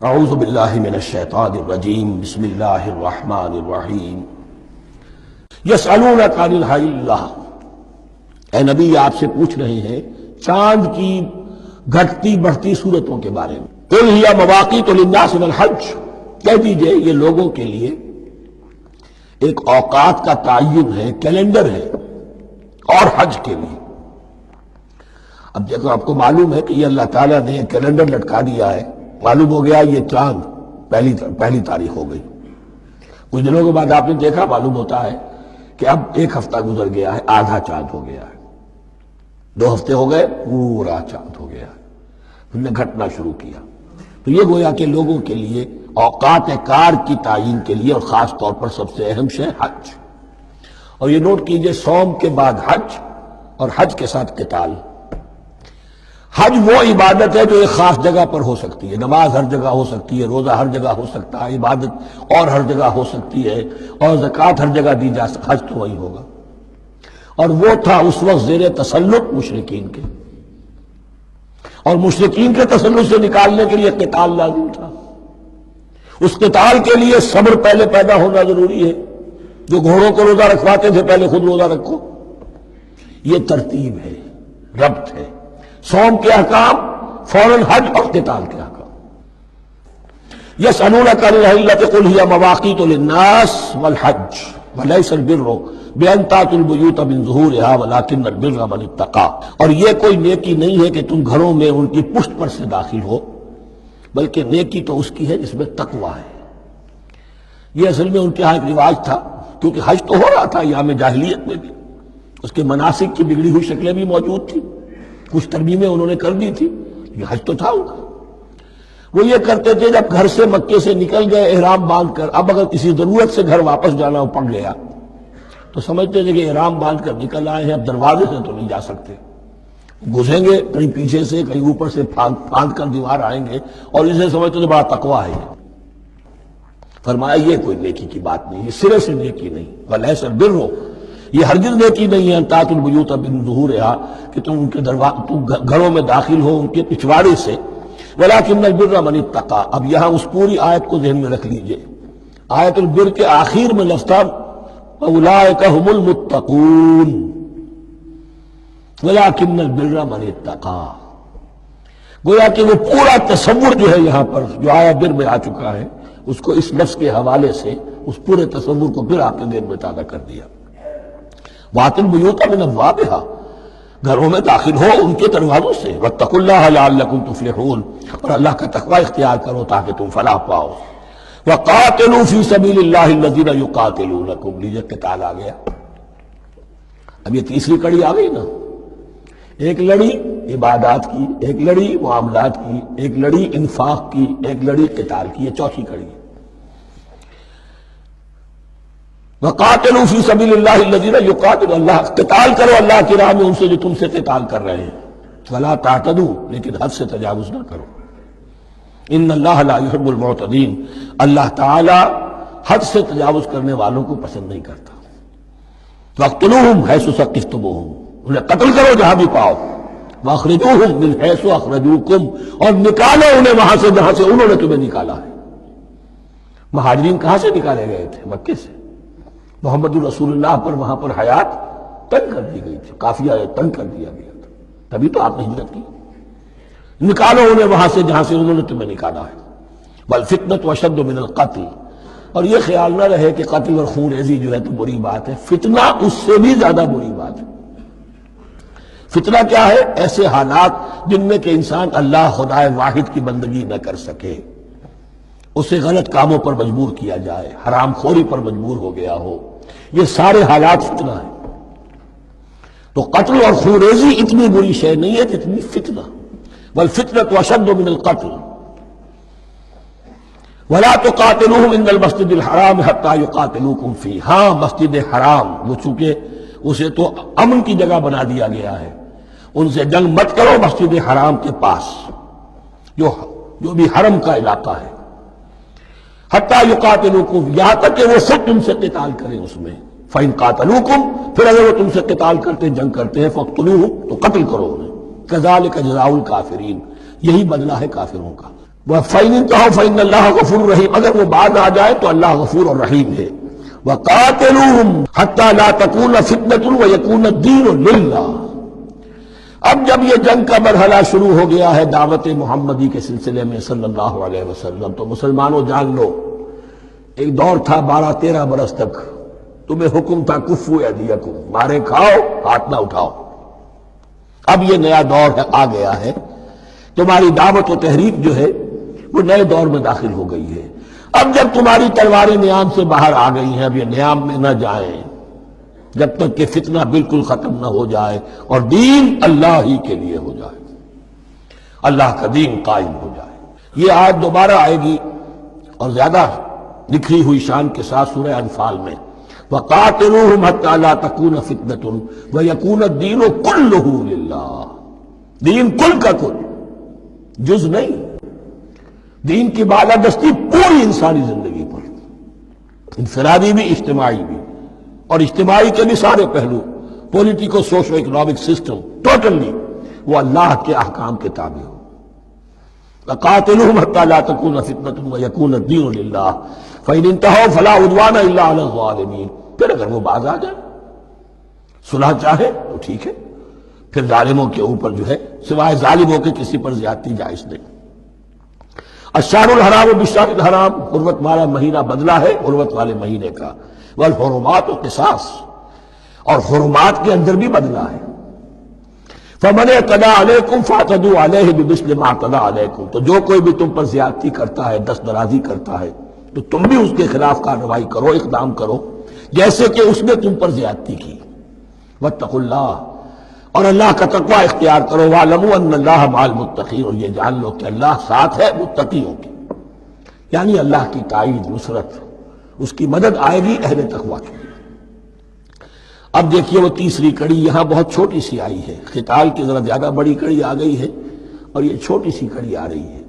اعوذ باللہ من الشیطان الرجیم بسم اللہ الرحمن الرحیم یسألونک عن الہلہ، اے نبی آپ سے پوچھ رہے ہیں چاند کی گھٹتی بڑھتی صورتوں کے بارے میں۔ قل ہی مواقیت للناس والحج، کہہ دیجئے یہ لوگوں کے لیے ایک اوقات کا تعین ہے، کیلنڈر ہے، اور حج کے لیے۔ اب دیکھو آپ کو معلوم ہے کہ یہ اللہ تعالیٰ نے کیلنڈر لٹکا دیا ہے، معلوم ہو گیا یہ چاند پہلی تاریخ ہو گئی۔ کچھ دنوں کے بعد آپ نے دیکھا معلوم ہوتا ہے کہ اب ایک ہفتہ گزر گیا ہے، آدھا چاند ہو گیا ہے، 2 ہفتے ہو گئے، پورا چاند ہو گیا ہے، ہم نے گھٹنا شروع کیا۔ تو یہ گویا کہ لوگوں کے لیے اوقات کار کی تعین کے لیے، اور خاص طور پر سب سے اہم شے حج۔ اور یہ نوٹ کیجئے، صوم کے بعد حج، اور حج کے ساتھ قتال۔ حج وہ عبادت ہے جو ایک خاص جگہ پر ہو سکتی ہے، نماز ہر جگہ ہو سکتی ہے، روزہ ہر جگہ ہو سکتا ہے، عبادت اور ہر جگہ ہو سکتی ہے، اور زکوٰۃ ہر جگہ دی جا سکتی، حج تو وہی ہوگا۔ اور وہ تھا اس وقت زیر تسلط مشرکین کے، اور مشرکین کے تسلط سے نکالنے کے لیے قتال لازم تھا۔ اس قتال کے لیے صبر پہلے پیدا ہونا ضروری ہے۔ جو گھوڑوں کو روزہ رکھواتے تھے پہلے خود روزہ رکھو، یہ ترتیب ہے، ربط ہے۔ صوم کے احکام، فوراً حج اور قتال کے احکام۔ یسألونک عن الہلۃ قل ہی مواقیت للناس والحج ولیس البر بأن تأتوا البیوت من ظہورہا ولکن البر من اتقی۔ اور یہ کوئی نیکی نہیں ہے کہ تم گھروں میں ان کی پشت پر سے داخل ہو، بلکہ نیکی تو اس کی ہے جس میں تقوی ہے۔ یہ اصل میں ان کے ہاں ایک رواج تھا، کیونکہ حج تو ہو رہا تھا ایام جاہلیت میں بھی، اس کے مناسک کی بگڑی ہوئی شکلیں بھی موجود تھیں، کچھ ترمیمیں انہوں نے کر دی تھی، یہ حج تو تھا ان کا۔ وہ یہ کرتے تھے جب گھر سے مکے سے نکل گئے احرام باندھ کر، اب اگر کسی ضرورت سے گھر واپس جانا پڑ گیا تو سمجھتے تھے کہ احرام باندھ کر نکل آئے ہیں، اب دروازے سے تو نہیں جا سکتے، گھسیں گے کہیں پیچھے سے کہیں اوپر سے پھاند کر دیوار آئیں گے، اور اسے سمجھتے تھے بڑا تقویٰ ہے۔ فرمایا یہ کوئی نیکی کی بات نہیں، یہ سرے سے نیکی نہیں۔ ولیس البر، یہ ہرگز نیکی نہیں ہے ان تأتوا البیوت من ظہورہا، کہ تم ان کے گھروں میں داخل ہو ان کے پچھواڑے سے، ولکن البر من اتقی۔ اب یہاں اس پوری آیت کو ذہن میں رکھ لیجئے، آیت البر کے آخر میں لفظ تھا اولئک هم المتقون ولکن البر من اتقی۔ گویا کہ وہ پورا تصور جو ہے یہاں پر جو آیا بر میں آ چکا ہے، اس کو اس لفظ کے حوالے سے اس پورے تصور کو پھر آپ نے ذہن میں تازہ کر دیا۔ وَأْتُوا الْبُيُوتَ مِنْ أَبْوَابِهَا، گھروں میں داخل ہو ان کے دروازوں سے، وَاتَّقُوا اللَّهَ لَعَلَّكُمْ تُفْلِحُونَ، اور اللہ کا تقوی اختیار کرو تاکہ تم فلاح پاؤ۔ وَقَاتِلُوا فِي سَبِيلِ اللَّهِ الَّذِينَ يُقَاتِلُونَكُمْ، لیجئے قتال آ گیا۔ اب یہ تیسری کڑی آ گئی نا، ایک لڑی عبادات کی، ایک لڑی معاملات کی، ایک لڑی انفاق کی، ایک لڑی قتال کی، یہ چوتھی کڑی ہے۔ وَقَاتِلُوا فِي سَبِيلِ اللَّهِ الَّذِينَ يُقَاتِلُونَ، اللہ قتال کرو اللہ کی راہ میں ان سے جو تم سے قتال کر رہے ہیں۔ وَلَا تَعْتَدُوا، لیکن حد سے تجاوز نہ کرو۔ إِنَّ اللَّهَ لَا يُحِبُّ الْمُعْتَدِينَ، اللہ تعالی حد سے تجاوز کرنے والوں کو پسند نہیں کرتا۔ وَاقْتُلُوهُمْ حَيْثُ ثَقِفْتُمُوهُمْ، انہیں قتل کرو جہاں بھی پاؤ۔ وَأَخْرِجُوهُمْ مِنْ حَيْثُ أَخْرَجُوكُمْ، اور نکالو انہیں وہاں سے جہاں سے انہوں نے تمہیں نکالا ہے۔ مہاجرین کہاں سے نکالے گئے تھے؟ مکے سے۔ محمد الرسول اللہ پر وہاں پر حیات تنگ کر دی گئی تھی، قافیہ تنگ کر دیا گیا تھا، تبھی تو آپ نے ہجرت کی۔ نکالو انہیں وہاں سے جہاں سے انہوں نے تمہیں نکالا ہے۔ والفتنة أشد من القتل، اور یہ خیال نہ رہے کہ قتل اور خون ریزی جو ہے تو بری بات ہے، فتنہ اس سے بھی زیادہ بری بات ہے۔ فتنہ کیا ہے؟ ایسے حالات جن میں کہ انسان اللہ خدائے واحد کی بندگی نہ کر سکے، اسے غلط کاموں پر مجبور کیا جائے، حرام خوری پر مجبور ہو گیا ہو، یہ سارے حالات فتنہ ہیں۔ تو قتل اور خون ریزی اتنی بری شے نہیں ہے جتنی فتنہ۔ والفتنة أشد من القتل ولا تقاتلوهم عند المسجد الحرام حتى يقاتلوكم فيه، ہاں مسجد حرام وہ چونکہ اسے تو امن کی جگہ بنا دیا گیا ہے، ان سے جنگ مت کرو مسجد حرام کے پاس جو بھی حرم کا علاقہ ہے۔ حتیٰ یقاتلوکم، یہاں تک کہ وہ خود تم سے قتال کریں اس میں۔ فَإِن قَاتَلُوكُمْ، پھر اگر وہ تم سے قتال کرتے جنگ کرتے ہیں، فَاقْتُلُوهُمْ، تو قتل کرو انہیں۔ كَذَلِكَ جَزَاءُ الْكَافِرِينَ، یہی بدلہ ہے کافروں کا۔ فَإِنِ انتهوا فَإِنَّ اللَّهَ غَفُورٌ رَحِيمٌ، اگر وہ بعد آ جائے تو اللہ غفور اور رحیم ہے۔ وَقَاتِلُوهُمْ حَتَّى لَا تَكُونَ فِتْنَةٌ وَيَكُونَ الدِّينُ لِلَّهِ۔ اب جب یہ جنگ کا مرحلہ شروع ہو گیا ہے دعوت محمدی کے سلسلے میں صلی اللہ علیہ وسلم، تو مسلمانوں جان لو، ایک دور تھا 12-13 برس تک تمہیں حکم تھا کفو ایدیکم، مارے کھاؤ ہاتھ نہ اٹھاؤ۔ اب یہ نیا دور آ گیا ہے، تمہاری دعوت و تحریک جو ہے وہ نئے دور میں داخل ہو گئی ہے۔ اب جب تمہاری تلواریں نیام سے باہر آ گئی ہیں، اب یہ نیام میں نہ جائیں جب تک کہ فتنہ بالکل ختم نہ ہو جائے اور دین اللہ ہی کے لیے ہو جائے، اللہ کا دین قائم ہو جائے۔ یہ آیت دوبارہ آئے گی اور زیادہ نکھی ہوئی شان کے ساتھ سورہ انفال میں، وَقَاتِلُوهُمْ حَتَّى لَا تَكُونَ فِتْنَةٌ وَيَكُونَ الدِّينُ كُلُّهُ لِلَّهِ، دین کل کا کل، جز نہیں۔ دین کی بالادستی پوری انسانی زندگی پر، انفرادی بھی اجتماعی بھی، اور اجتماعی کے بھی سارے پہلو، politico socio economic system, totally وہ اللہ کے احکام کے تابع ہو۔ وَقَاتِلُوهُمْ حَتَّى لَا تَكُونَ فِتْنَةٌ وَيَكُونَ الدِّينُ لِلَّهِ فَإِنِ انتَهَوْا فَلَا عُدْوَانَ إِلَّا عَلَى الظَّالِمِينَ۔ پھر اگر وہ باز آ جائے، صلح چاہے تو ٹھیک ہے، پھر ظالموں کے اوپر جو ہے سوائے ظالموں کے کسی پر زیادتی جائز نہیں۔ الشہر الحرام بالشہر الحرام، حرمت والا مہینہ بدلہ ہے حرمت والے مہینے کا، والحرمات قصاص، اور حرمات کے اندر بھی بدلہ ہے۔ فَمَنِ اعْتَدَىٰ عَلَيْكُمْ فَاعْتَدُوا عَلَيْهِ بِمِثْلِ مَا اعْتَدَىٰ عَلَيْكُمْ، تو جو کوئی بھی تم پر زیادتی کرتا ہے، دست درازی کرتا ہے، تو تم بھی اس کے خلاف کارروائی کرو، اقدام کرو جیسے کہ اس نے تم پر زیادتی کی۔ وَاتَّقُوا اللَّهَ، اور اللہ کا تقوی اختیار کرو۔ وَاعْلَمُوا أَنَّ اللَّهَ مَعَ الْمُتَّقِينَ، اور یہ جان لو کہ اللہ ساتھ ہے متقیوں کی، یعنی اللہ کی تائید، نصرت، اس کی مدد آئے گی اہل تقوی کی۔ اب دیکھیے وہ تیسری کڑی یہاں بہت چھوٹی سی آئی ہے، قتال کی ذرا زیادہ بڑی کڑی آ گئی ہے اور یہ چھوٹی سی کڑی آ رہی ہے۔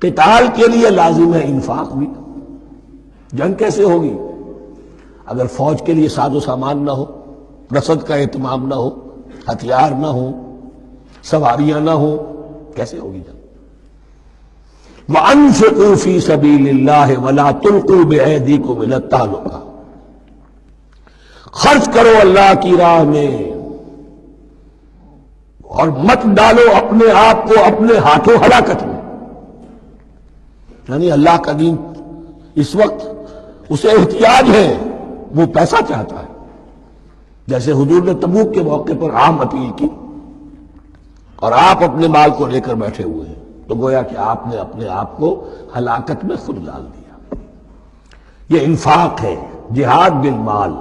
قتال کے لیے لازم ہے انفاق بھی۔ جنگ کیسے ہوگی اگر فوج کے لیے ساز و سامان نہ ہو، رسد کا اہتمام نہ ہو، ہتھیار نہ ہو، سواریاں نہ ہو، کیسے ہوگی جنگ؟ وَأَنفِقُوا فِي سَبِيلِ اللَّهِ وَلَا تُلْقُوا بِأَيْدِيكُمْ إِلَى التَّهْلُكَةِ، خرچ کرو اللہ کی راہ میں اور مت ڈالو اپنے آپ کو اپنے ہاتھوں ہلاکت میں۔ یعنی اللہ کا دین اس وقت اسے احتیاج ہے، وہ پیسہ چاہتا ہے۔ جیسے حضور نے تبوک کے موقع پر عام اپیل کی اور آپ اپنے مال کو لے کر بیٹھے ہوئے ہیں، تو گویا کہ آپ نے اپنے آپ کو ہلاکت میں خود ڈال دیا۔ یہ انفاق ہے، جہاد بالمال۔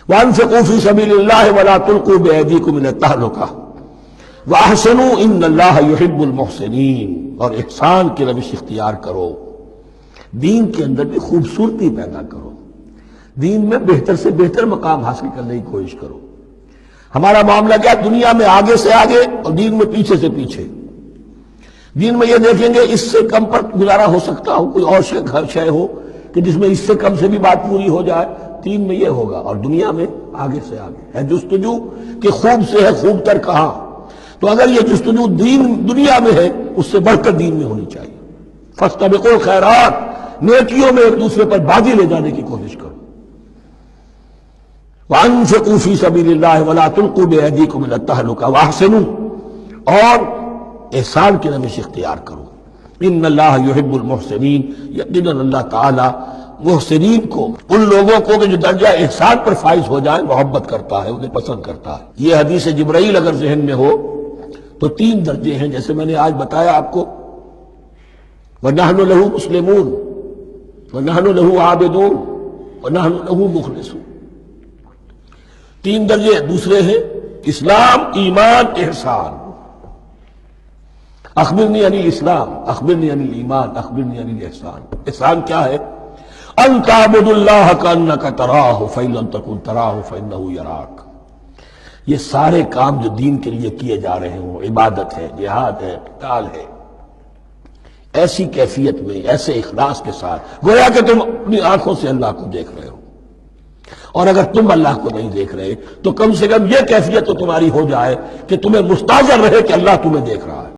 وَأَنفِقُوا فِي سَبِيلِ اللَّهِ وَلَا تُلْقُوا بِأَيْدِيكُمْ إِلَى التَّهْلُكَةِ وَأَحْسِنُوا إِنَّ اللَّهَ يُحِبُّ الْمُحْسِنِينَ، اور احسان کی روش اختیار کرو، دین کے اندر بھی خوبصورتی پیدا کرو، دین میں بہتر سے بہتر مقام حاصل کرنے کی کوشش کرو۔ ہمارا معاملہ کیا، دنیا میں آگے سے آگے اور دین میں پیچھے سے پیچھے۔ دین میں یہ دیکھیں گے اس سے کم پر گزارا ہو سکتا ہو، کوئی اور شے ہو کہ جس میں اس سے کم سے بھی بات پوری ہو جائے، دین میں یہ ہوگا، اور دنیا میں آگے سے آگے ہے جستجو کہ خوب سے ہے خوب تر کہاں۔ تو اگر یہ جستجو دنیا میں ہے، اس سے بڑھ کر دین میں ہونی چاہیے۔ فاستبقوا الخیرات، نیکیوں میں ایک دوسرے پر بازی لے جانے کی کوشش کرو۔ وَأَنفِقُوا فِي سَبِيلِ اللَّهِ وَلَا تُلْقُوا بِأَيْدِيكُمْ إِلَى التَّهْلُكَةِ وَأَحْسِنُوا، اور احسان کی روش اختیار کرو۔ ان اللہ یحب المحسنین، یقیناً اللہ تعالی محسنین کو، ان لوگوں کو کہ جو درجہ احسان پر فائز ہو جائیں، محبت کرتا ہے، انہیں پسند کرتا ہے۔ یہ حدیث جبرائیل اگر ذہن میں ہو تو 3 درجے ہیں، جیسے میں نے آج بتایا آپ کو، وَنَحْنُ لَهُ مُسْلِمُونَ وَنَحْنُ لَهُ عَابِدُونَ وَنَحْنُ لَهُ مُخْلِصُونَ۔ 3 درجے دوسرے ہیں، اسلام، ایمان، احسان۔ اخبرنی عن الاسلام، اخبرنی عن الایمان، اخبرنی عن الاحسان۔ احسان کیا ہے؟ ان تعبد اللہ کانک تراہ فإن لم تکن تراہ فإنہ یراک۔ یہ سارے کام جو دین کے لیے کیے جا رہے ہوں، عبادت ہے، جہاد ہے، قتال ہے، ایسی کیفیت میں، ایسے اخلاص کے ساتھ، گویا کہ تم اپنی آنکھوں سے اللہ کو دیکھ رہے ہو، اور اگر تم اللہ کو نہیں دیکھ رہے تو کم سے کم یہ کیفیت تو تمہاری ہو جائے کہ تمہیں مستحضر رہے کہ اللہ تمہیں دیکھ رہا ہے۔